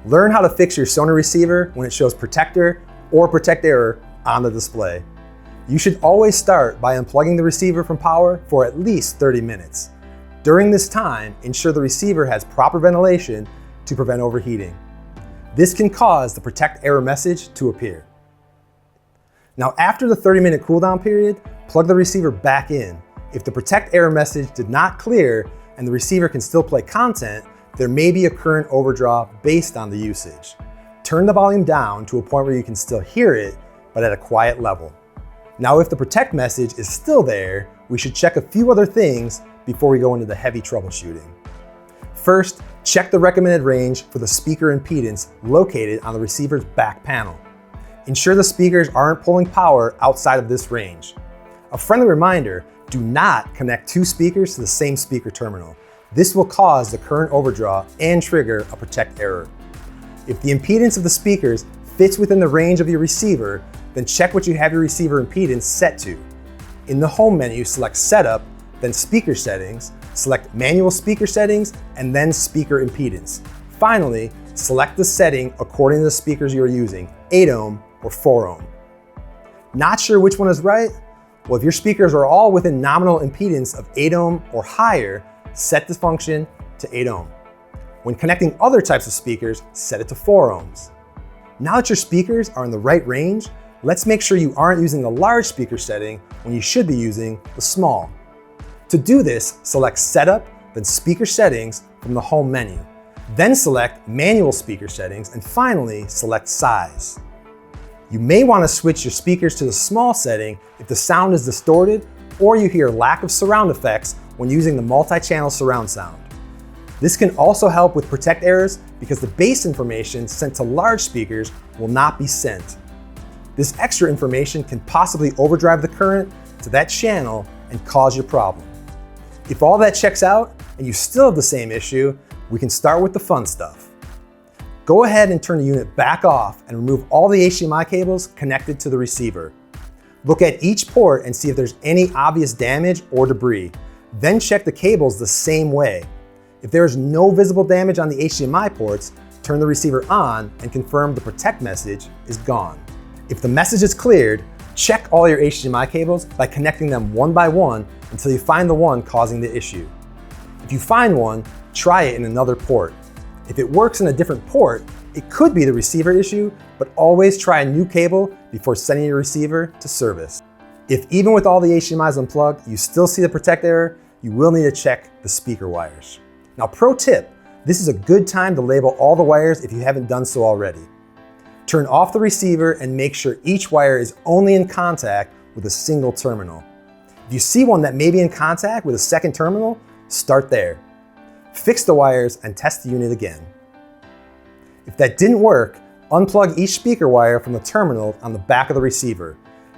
Learn how to fix your Sony receiver when it shows protector or protect error on the display. You should always start by unplugging the receiver from power for at least 30 minutes. During this time, ensure the receiver has proper ventilation to prevent overheating. This can cause the protect error message to appear. Now, after the 30-minute cooldown period, plug the receiver back in. If the protect error message did not clear and the receiver can still play content, there may be a current overdraw based on the usage. Turn the volume down to a point where you can still hear it, but at a quiet level. Now, if the protect message is still there, we should check a few other things before we go into the heavy troubleshooting. First, check the recommended range for the speaker impedance located on the receiver's back panel. Ensure the speakers aren't pulling power outside of this range. A friendly reminder, do not connect two speakers to the same speaker terminal. This will cause the current overdraw and trigger a protect error. If the impedance of the speakers fits within the range of your receiver, then check what you have your receiver impedance set to. In the home menu, select Setup, then Speaker Settings, select Manual Speaker Settings, and then Speaker Impedance. Finally, select the setting according to the speakers you are using, 8 ohm or 4 ohm. Not sure which one is right? Well, if your speakers are all within nominal impedance of 8 ohm or higher, set the function to 8 ohm. When connecting other types of speakers, set it to 4 ohms. Now that your speakers are in the right range, let's make sure you aren't using the large speaker setting when you should be using the small. To do this, select Setup, then Speaker Settings from the home menu. Then select Manual Speaker Settings, and finally select Size. You may want to switch your speakers to the small setting if the sound is distorted or you hear lack of surround effects when using the multi-channel surround sound. This can also help with protect errors because the bass information sent to large speakers will not be sent. This extra information can possibly overdrive the current to that channel and cause your problem. If all that checks out and you still have the same issue, we can start with the fun stuff. Go ahead and turn the unit back off and remove all the HDMI cables connected to the receiver. Look at each port and see if there's any obvious damage or debris. Then check the cables the same way. If there is no visible damage on the HDMI ports, turn the receiver on and confirm the protect message is gone. If the message is cleared, check all your HDMI cables by connecting them one by one until you find the one causing the issue. If you find one, try it in another port. If it works in a different port, it could be the receiver issue, but always try a new cable before sending your receiver to service. If even with all the HDMIs unplugged, you still see the protect error, you will need to check the speaker wires. Now, pro tip, this is a good time to label all the wires if you haven't done so already. Turn off the receiver and make sure each wire is only in contact with a single terminal. If you see one that may be in contact with a second terminal, start there. Fix the wires and test the unit again. If that didn't work, unplug each speaker wire from the terminal on the back of the receiver.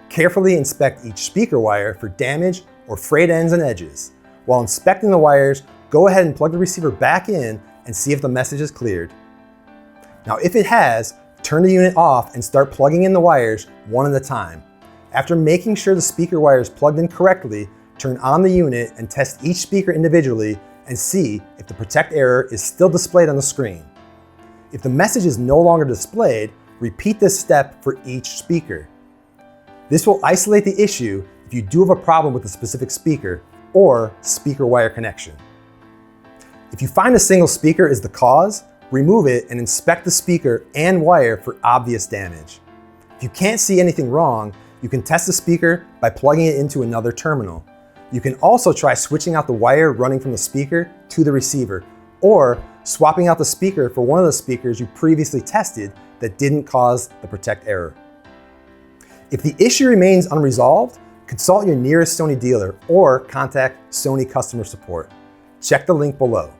Carefully inspect each speaker wire for damage or frayed ends and edges. While inspecting the wires, go ahead and plug the receiver back in and see if the message is cleared. Now, if it has, turn the unit off and start plugging in the wires one at a time. After making sure the speaker wire is plugged in correctly, turn on the unit and test each speaker individually and see if the protect error is still displayed on the screen. If the message is no longer displayed, repeat this step for each speaker. This will isolate the issue if you do have a problem with a specific speaker or speaker wire connection. If you find a single speaker is the cause, remove it and inspect the speaker and wire for obvious damage. If you can't see anything wrong, you can test the speaker by plugging it into another terminal. You can also try switching out the wire running from the speaker to the receiver, or swapping out the speaker for one of the speakers you previously tested that didn't cause the protect error. If the issue remains unresolved, consult your nearest Sony dealer or contact Sony customer support. Check the link below.